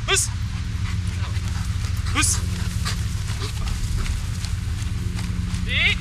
Pousse. Pousse. Et...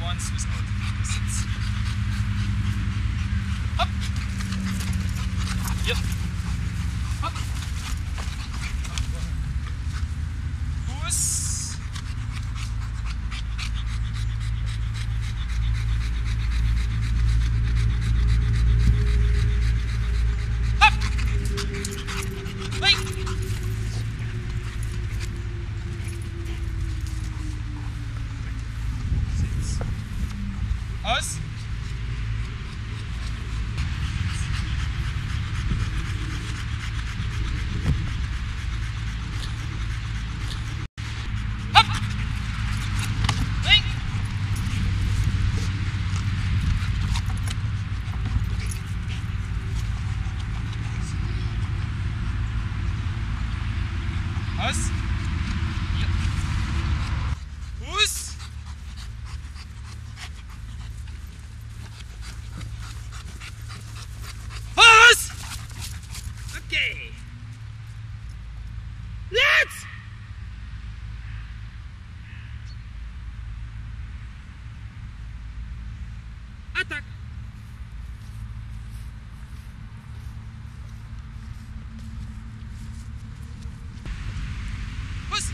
Once was out of distance. Hop! Yep. Hop! Fuß! Hopp! Hey! Sitz. Aus. Hopp. Ring. Aus. Ja. Fuß. Okay. Let's. Attack. Push.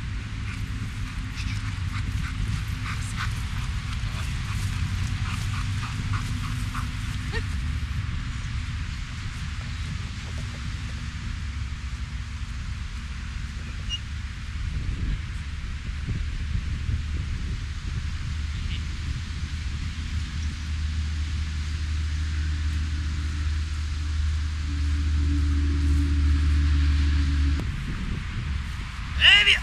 Eh bien.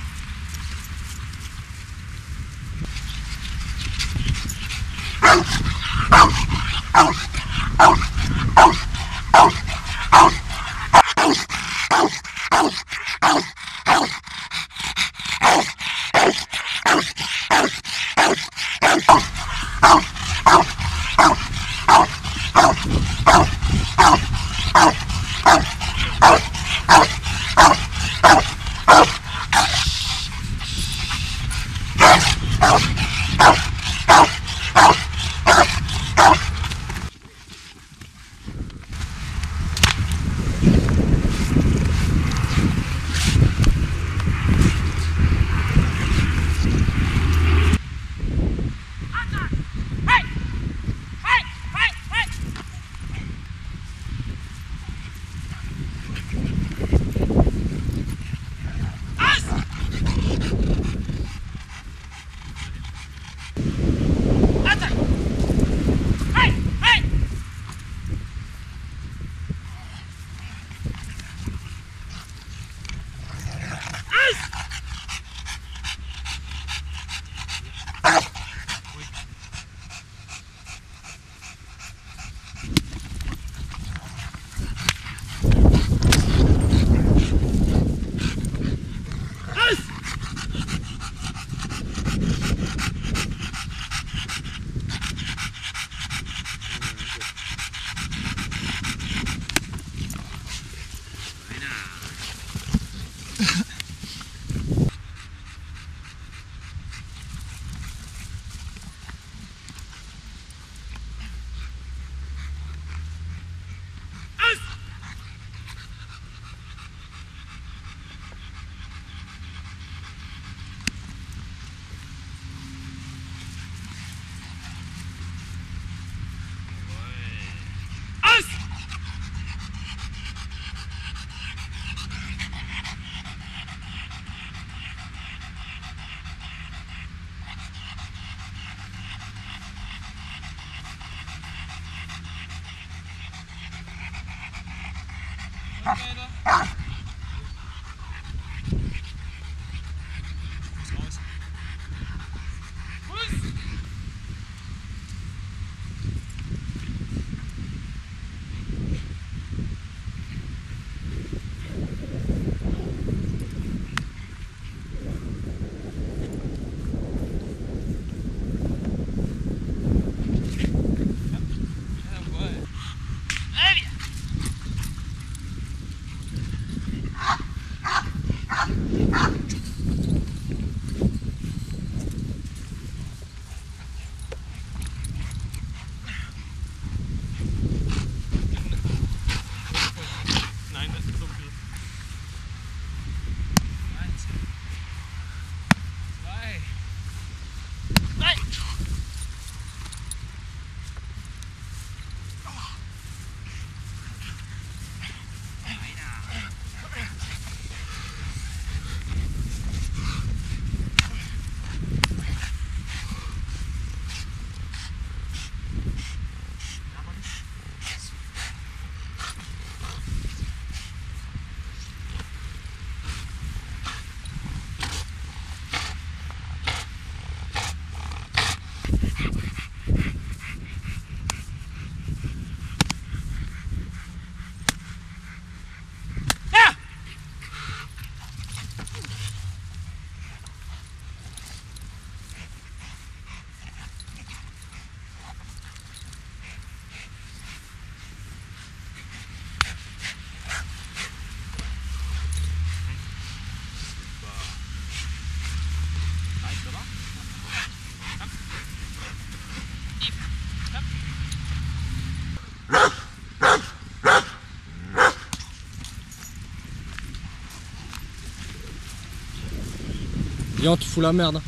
Viens, tu fous la merde.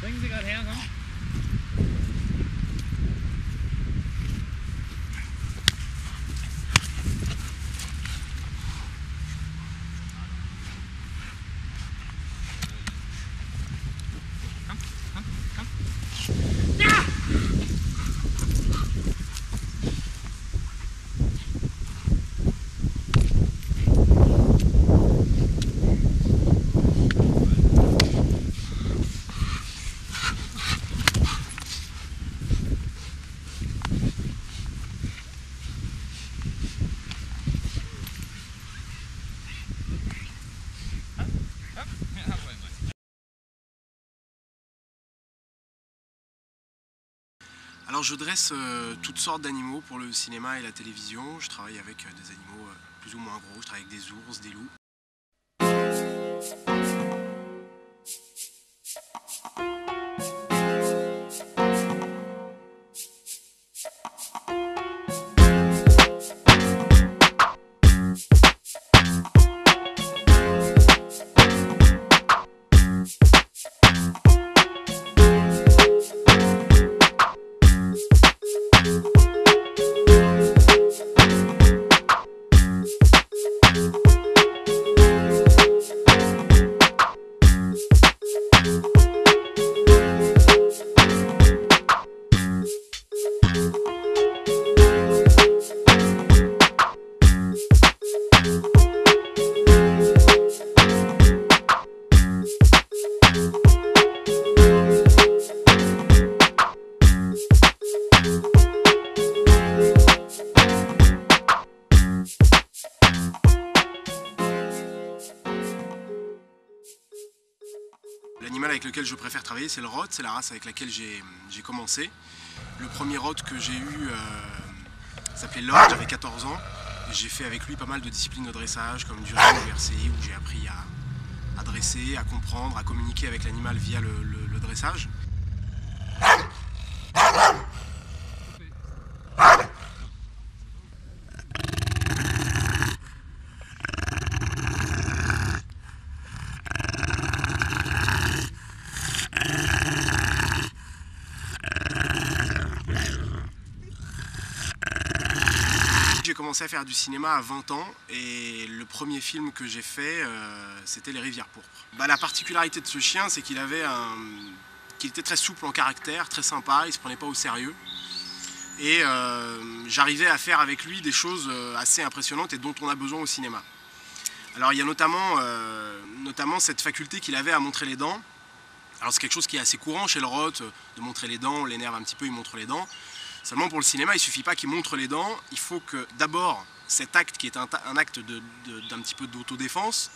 Bringen Sie gerade her, komm. Alors je dresse toutes sortes d'animaux pour le cinéma et la télévision. Je travaille avec des animaux plus ou moins gros, je travaille avec des ours, des loups. lequel je préfère travailler, c'est le Roth, c'est la race avec laquelle j'ai commencé. Le premier Roth que j'ai eu s'appelait Lord, j'avais 14 ans. J'ai fait avec lui pas mal de disciplines de dressage, comme du ring, du RCI, où j'ai appris à dresser, à comprendre, à communiquer avec l'animal via le dressage. J'ai commencé à faire du cinéma à 20 ans et le premier film que j'ai fait, c'était Les Rivières pourpres. La particularité de ce chien, c'est qu'il était très souple en caractère, très sympa, il se prenait pas au sérieux. Et j'arrivais à faire avec lui des choses assez impressionnantes et dont on a besoin au cinéma. Alors il y a notamment cette faculté qu'il avait à montrer les dents. Alors c'est quelque chose qui est assez courant chez le Roth, de montrer les dents, on l'énerve un petit peu, il montre les dents. Seulement pour le cinéma, il ne suffit pas qu'il montre les dents, il faut que d'abord cet acte qui est un acte d'un petit peu d'autodéfense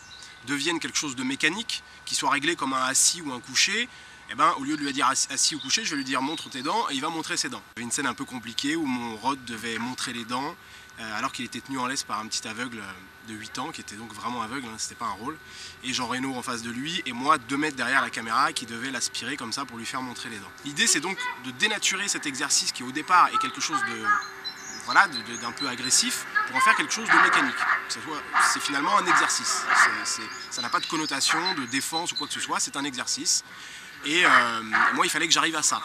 devienne quelque chose de mécanique, qui soit réglé comme un assis ou un couché. Eh ben, au lieu de lui dire assis ou couché, je vais lui dire montre tes dents et il va montrer ses dents. Il y avait une scène un peu compliquée où mon Roth devait montrer les dents alors qu'il était tenu en laisse par un petit aveugle de 8 ans qui était donc vraiment aveugle, hein, c'était pas un rôle. Et Jean Reno en face de lui et moi 2 mètres derrière la caméra qui devait l'aspirer comme ça pour lui faire montrer les dents. L'idée c'est donc de dénaturer cet exercice qui au départ est quelque chose d'un peu agressif pour en faire quelque chose de mécanique. C'est finalement un exercice, ça n'a pas de connotation de défense ou quoi que ce soit, c'est un exercice. Et moi il fallait que j'arrive à ça.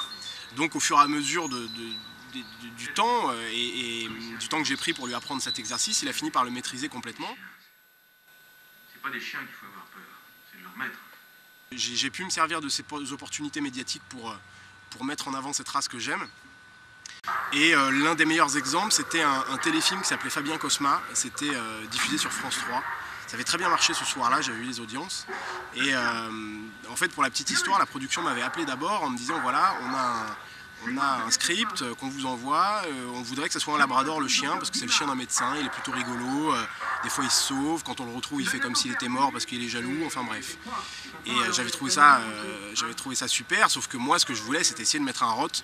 Donc au fur et à mesure du temps et du temps que j'ai pris pour lui apprendre cet exercice, il a fini par le maîtriser complètement. C'est pas des chiens qu'il faut avoir peur, c'est de leur maître. J'ai pu me servir de ces opportunités médiatiques pour mettre en avant cette race que j'aime. Et l'un des meilleurs exemples, c'était un téléfilm qui s'appelait Fabien Cosma, c'était diffusé sur France 3. Ça avait très bien marché ce soir-là, j'avais eu les audiences. Et en fait, pour la petite histoire, la production m'avait appelé d'abord en me disant voilà, on a un script qu'on vous envoie, on voudrait que ce soit un labrador le chien, parce que c'est le chien d'un médecin, il est plutôt rigolo, des fois il se sauve, quand on le retrouve il fait comme s'il était mort parce qu'il est jaloux, enfin bref. Et j'avais trouvé ça super, sauf que moi ce que je voulais c'était essayer de mettre un Roth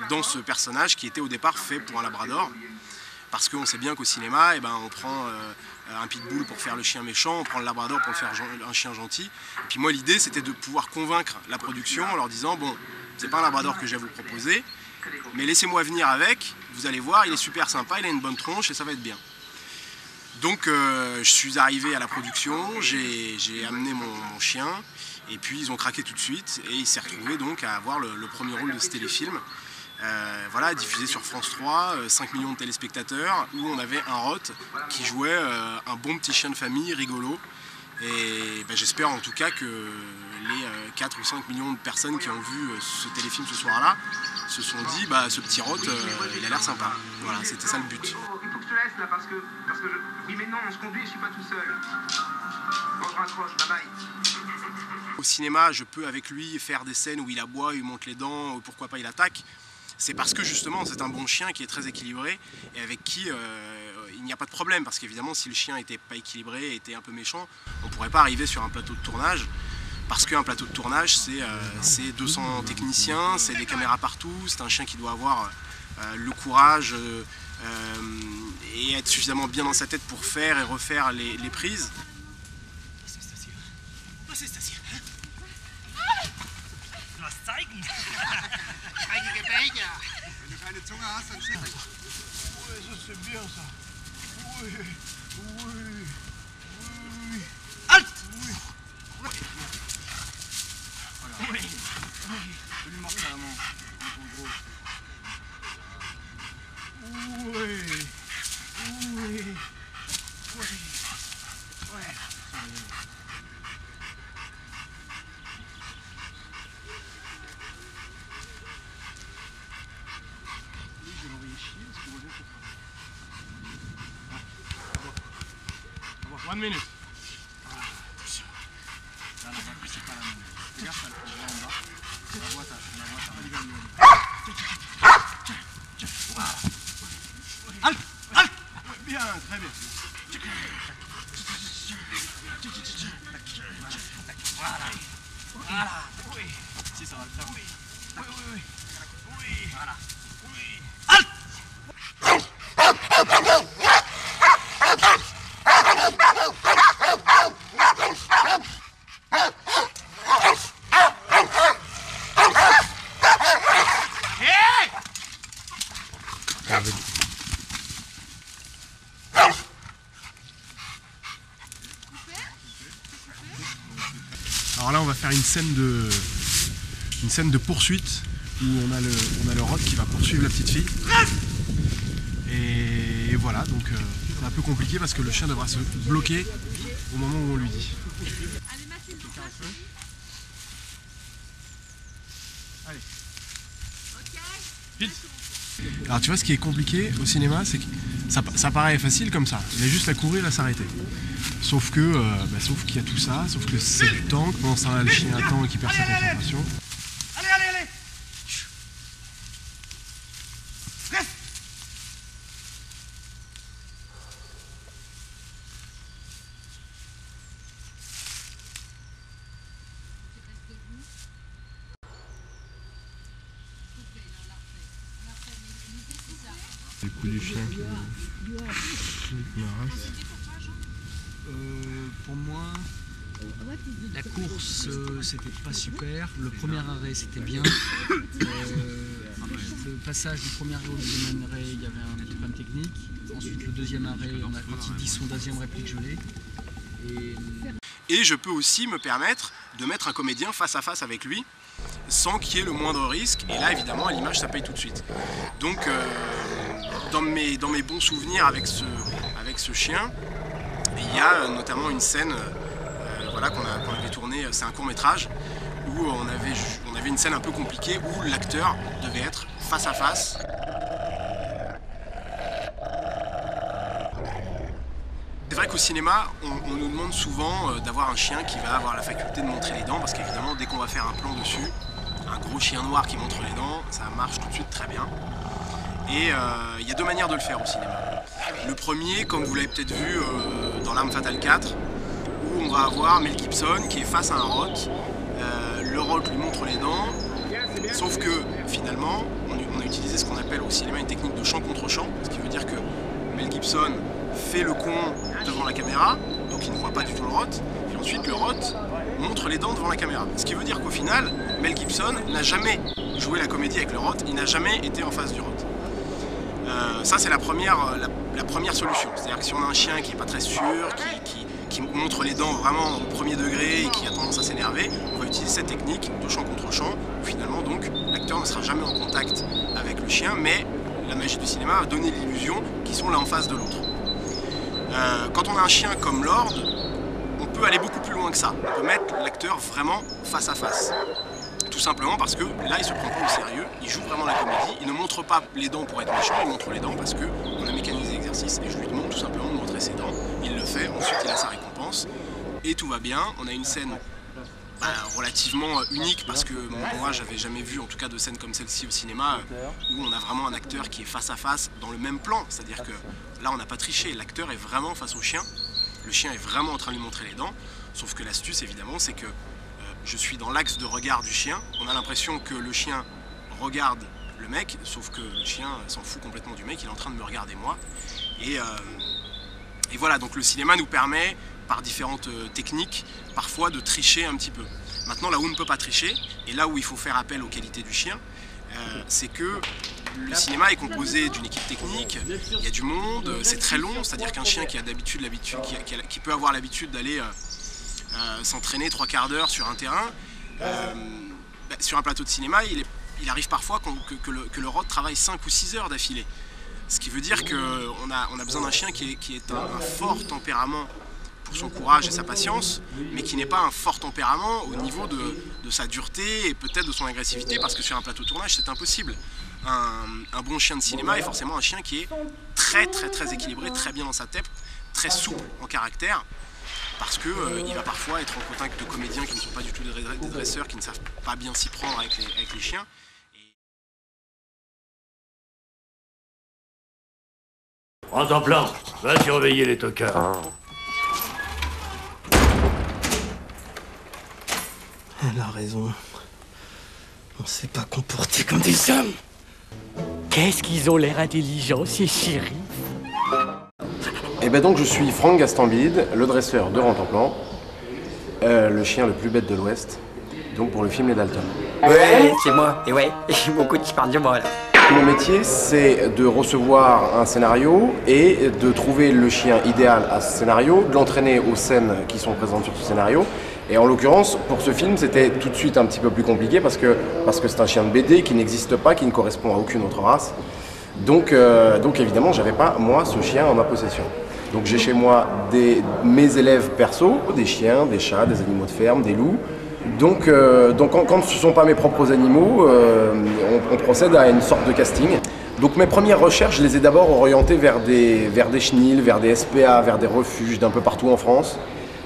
dans ce personnage qui était au départ fait pour un labrador. Parce qu'on sait bien qu'au cinéma, on prend un pitbull pour faire le chien méchant, on prend le labrador pour faire un chien gentil. Et puis moi l'idée c'était de pouvoir convaincre la production en leur disant bon, c'est pas un labrador que j'ai à vous proposer, mais laissez-moi venir avec, vous allez voir, il est super sympa, il a une bonne tronche et ça va être bien. Donc je suis arrivé à la production, j'ai amené mon chien et puis ils ont craqué tout de suite et il s'est retrouvé donc à avoir le premier rôle de ce téléfilm. Voilà, diffusé sur France 3, 5 millions de téléspectateurs, où on avait un Roth qui jouait un bon petit chien de famille rigolo. Et j'espère en tout cas que les 4 ou 5 millions de personnes qui ont vu ce téléfilm ce soir-là se sont dit ce petit Roth, il a l'air sympa. Voilà, c'était ça le but. Il faut que je te laisse là parce que Oui mais non, on se conduit, je suis pas tout seul. Bon, je raccroche, bye bye. Au cinéma, je peux avec lui faire des scènes où il aboie, il monte les dents, pourquoi pas il attaque. C'est parce que justement c'est un bon chien qui est très équilibré et avec qui il n'y a pas de problème. Parce qu'évidemment si le chien n'était pas équilibré, était un peu méchant, on ne pourrait pas arriver sur un plateau de tournage. Parce qu'un plateau de tournage c'est 200 techniciens, c'est des caméras partout, c'est un chien qui doit avoir le courage et être suffisamment bien dans sa tête pour faire et refaire les prises. Wenn du keine Zunge hast, dann schnell. C'est bien ça. Oui, oui, oui. Halt! Voilà. Oui. Je lui mords la main. En gros. Oui. Oui. Oui. Ouais. Je vais l'envoyer chier parce qu'il revient sur 1 minute. Là, la boîte, c'est pas la même. Regarde, ça le fait en bas. La boîte, il va lui aller. Halt! Halt! Bien, très bien. Voilà. Voilà. Oui. va le faire. Oui, oui, oui. Oui. Voilà. Oui. Alors là, on va faire une scène de poursuite où on a le rod qui va poursuivre la petite fille. Et voilà, donc c'est un peu compliqué parce que le chien devra se bloquer au moment où on lui dit. Allez. Vite. Alors tu vois, ce qui est compliqué au cinéma, c'est que ça paraît facile comme ça. Il a juste à courir et à s'arrêter. Sauf que, sauf qu'il y a tout ça, sauf que c'est du temps, que pendant ce temps-là, le chien attend et qu'il perd sa concentration. Allez, allez, allez. Reste. Le coup du chien qui m'arrache. Pour moi, la course c'était pas super. Le premier arrêt c'était bien. Le passage du premier arrêt au deuxième arrêt, il y avait un petit problème technique. Ensuite, le deuxième arrêt, quand il dit son deuxième réplique, je l'ai. Et je peux aussi me permettre de mettre un comédien face à face avec lui sans qu'il y ait le moindre risque. Et là, évidemment, à l'image, ça paye tout de suite. Donc, dans mes bons souvenirs avec ce chien, il y a notamment une scène voilà, qu'on avait tournée, c'est un court-métrage, où on avait une scène un peu compliquée où l'acteur devait être face à face. C'est vrai qu'au cinéma, on nous demande souvent d'avoir un chien qui va avoir la faculté de montrer les dents, parce qu'évidemment, dès qu'on va faire un plan dessus, un gros chien noir qui montre les dents, ça marche tout de suite très bien. Et il y a deux manières de le faire au cinéma. Le premier, comme vous l'avez peut-être vu dans L'Arme Fatale 4, où on va avoir Mel Gibson qui est face à un Roth. Le Roth lui montre les dents, sauf que finalement, on a utilisé ce qu'on appelle au cinéma une technique de champ contre champ, ce qui veut dire que Mel Gibson fait le con devant la caméra, donc il ne voit pas du tout le Roth, et ensuite le Roth montre les dents devant la caméra. Ce qui veut dire qu'au final, Mel Gibson n'a jamais joué la comédie avec le Roth, il n'a jamais été en face du Roth. Ça c'est la première solution, c'est-à-dire que si on a un chien qui n'est pas très sûr, qui montre les dents vraiment au premier degré et qui a tendance à s'énerver, on va utiliser cette technique de champ contre champ, où finalement donc l'acteur ne sera jamais en contact avec le chien, mais la magie du cinéma va donner l'illusion qu'ils sont l'un en face de l'autre. Quand on a un chien comme Lord, on peut aller beaucoup plus loin que ça, on peut mettre l'acteur vraiment face à face. Tout simplement parce que là il se prend pas au sérieux, il joue vraiment la comédie, il ne montre pas les dents pour être méchant, il montre les dents parce qu'on a mécanisé l'exercice et je lui demande tout simplement de montrer ses dents. Il le fait, ensuite il a sa récompense et tout va bien. On a une scène relativement unique parce que moi j'avais jamais vu en tout cas de scène comme celle-ci au cinéma où on a vraiment un acteur qui est face à face dans le même plan, c'est-à-dire que là on n'a pas triché, l'acteur est vraiment face au chien, le chien est vraiment en train de lui montrer les dents, sauf que l'astuce évidemment c'est que je suis dans l'axe de regard du chien, on a l'impression que le chien regarde le mec, sauf que le chien s'en fout complètement du mec, il est en train de me regarder moi. Et voilà, donc le cinéma nous permet, par différentes techniques, parfois de tricher un petit peu. Maintenant, là où on ne peut pas tricher, et là où il faut faire appel aux qualités du chien, c'est que le cinéma est composé d'une équipe technique, il y a du monde, c'est très long, c'est-à-dire qu'un chien qui a d'habitude qui peut avoir l'habitude d'aller s'entraîner 3/4 d'heure sur un terrain, sur un plateau de cinéma, il arrive parfois que le Roth travaille 5 ou 6 heures d'affilée. Ce qui veut dire qu'on a besoin d'un chien qui est un fort tempérament pour son courage et sa patience, mais qui n'est pas un fort tempérament au niveau de sa dureté et peut-être de son agressivité, parce que sur un plateau de tournage c'est impossible. Un bon chien de cinéma est forcément un chien qui est très très très équilibré, très bien dans sa tête, très souple en caractère, parce qu'il va parfois être en contact de comédiens qui ne sont pas du tout des dresseurs, qui ne savent pas bien s'y prendre avec les chiens. Prends ton plan, va surveiller les tocards. Elle a raison. On s'est pas comporté comme des hommes. Qu'est-ce qu'ils ont l'air intelligents, ces chéris. Et ben donc je suis Franck Gastambide, le dresseur de Rantanplan, le chien le plus bête de l'Ouest, donc pour le film Les Dalton. Ouais, c'est moi. Et ouais, beaucoup qui parlent de moi là. Mon métier, c'est de recevoir un scénario et de trouver le chien idéal à ce scénario, de l'entraîner aux scènes qui sont présentes sur ce scénario. Et en l'occurrence, pour ce film, c'était tout de suite un petit peu plus compliqué parce que c'est un chien de BD qui n'existe pas, qui ne correspond à aucune autre race. Donc évidemment, j'avais pas, moi, ce chien en ma possession. Donc j'ai chez moi mes élèves perso, des chiens, des chats, des animaux de ferme, des loups. Donc quand ce ne sont pas mes propres animaux, on procède à une sorte de casting. Donc mes premières recherches, je les ai d'abord orientées vers des chenils, vers des SPA, vers des refuges d'un peu partout en France.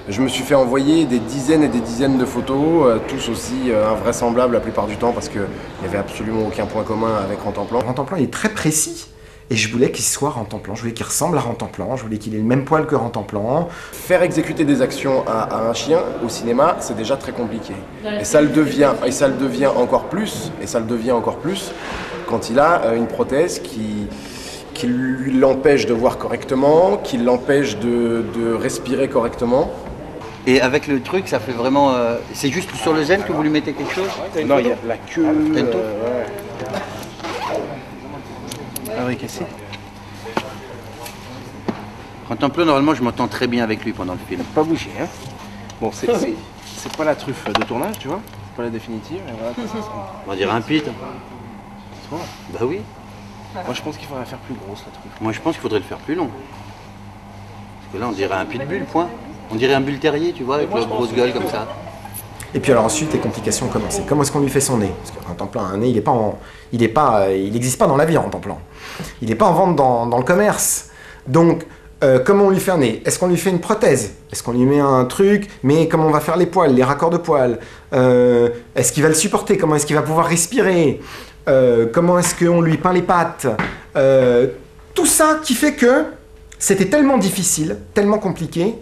Je me suis fait envoyer des dizaines et des dizaines de photos, tous aussi invraisemblables la plupart du temps parce qu'il n'y avait absolument aucun point commun avec Rantanplan. Rantanplan est très précis. Et je voulais qu'il soit Rantanplan, je voulais qu'il ressemble à Rantanplan, je voulais qu'il ait le même poil que Rantanplan. Faire exécuter des actions à un chien au cinéma, c'est déjà très compliqué. Et ça le devient encore plus quand il a une prothèse qui l'empêche de voir correctement, qui l'empêche de respirer correctement. Et avec le truc, ça fait vraiment... c'est juste sur le zen que vous lui mettez quelque chose? Non, il y a la queue... Ah oui, cassé. Rantanplan, normalement, je m'entends très bien avec lui pendant le film. Pas bouger, hein. Bon, c'est pas la truffe de tournage, tu vois. C'est pas la définitive. Et voilà, on dirait un pit. Bah oui. Moi, je pense qu'il faudrait faire plus grosse, la truffe. Moi, je pense qu'il faudrait le faire plus long. Parce que là, on dirait un pitbull, point. On dirait un bull terrier, tu vois, avec leur grosse gueule comme ça. Et puis alors ensuite, les complications ont commencé. Comment est-ce qu'on lui fait son nez? Parce que Rantanplan, un nez, il n'existe pas dans la vie, Rantanplan. Il n'est pas en vente dans le commerce. Donc, comment on lui fait un nez? Est-ce qu'on lui fait une prothèse? Est-ce qu'on lui met un truc? Mais comment on va faire les poils, les raccords de poils? Est-ce qu'il va le supporter? Comment est-ce qu'il va pouvoir respirer? Comment est-ce qu'on lui peint les pattes? Tout ça qui fait que c'était tellement difficile, tellement compliqué,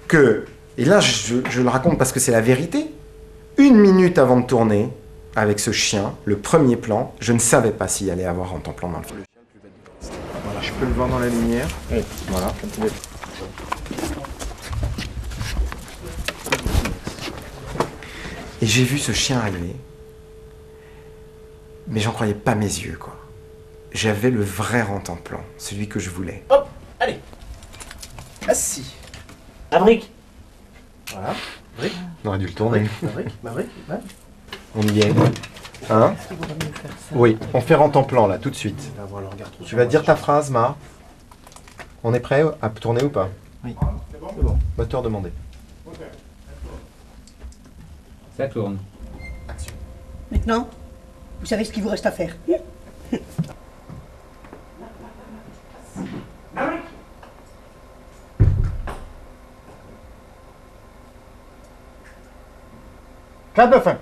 que, et là je le raconte parce que c'est la vérité, 1 minute avant de tourner, avec ce chien, le premier plan, je ne savais pas s'il allait avoir Rantanplan dans le film. Voilà, je peux le voir dans la lumière. Oui. Voilà. Et j'ai vu ce chien arriver, mais j'en croyais pas mes yeux, quoi. J'avais le vrai Rantanplan, celui que je voulais. Hop, allez. Assis. À brique. Voilà. Brique. On aurait dû le tourner. Ma brique. Ouais. On y est. Hein? Oui, on fait Rantanplan là, tout de suite. Tu vas dire ta phrase, Ma. On est prêt à tourner ou pas? Oui. C'est bon. Moteur demandé. Ça tourne. Action. Maintenant, vous savez ce qu'il vous reste à faire. Clap de fin.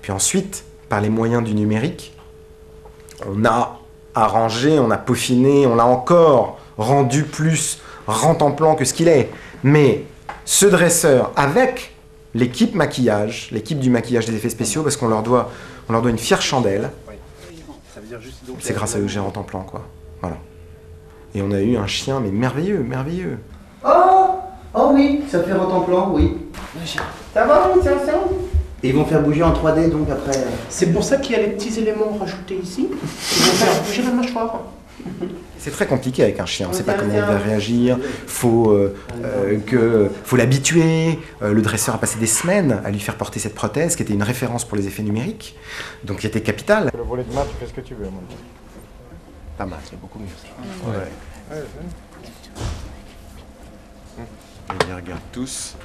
Puis ensuite, par les moyens du numérique, on a arrangé, on a peaufiné, on l'a encore rendu plus Rantanplan que ce qu'il est. Mais ce dresseur, avec l'équipe maquillage, l'équipe du maquillage des effets spéciaux, parce qu'on leur doit une fière chandelle, c'est grâce à eux que j'ai Rantanplan, quoi. Voilà. Et on a eu un chien, mais merveilleux, merveilleux. Oh oui, ça fait Rantanplan, oui. Ça va, ça. Et ils vont faire bouger en 3D, donc après... C'est pour ça qu'il y a les petits éléments rajoutés ici. Ils vont faire bouger la mâchoire. C'est très compliqué avec un chien, on ne sait pas comment il va réagir, faut l'habituer. Le dresseur a passé des semaines à lui faire porter cette prothèse qui était une référence pour les effets numériques, donc qui était capitale. Le volet de main, tu fais ce que tu veux. Pas mal, c'est beaucoup mieux. Ouais. Ils regardent tous.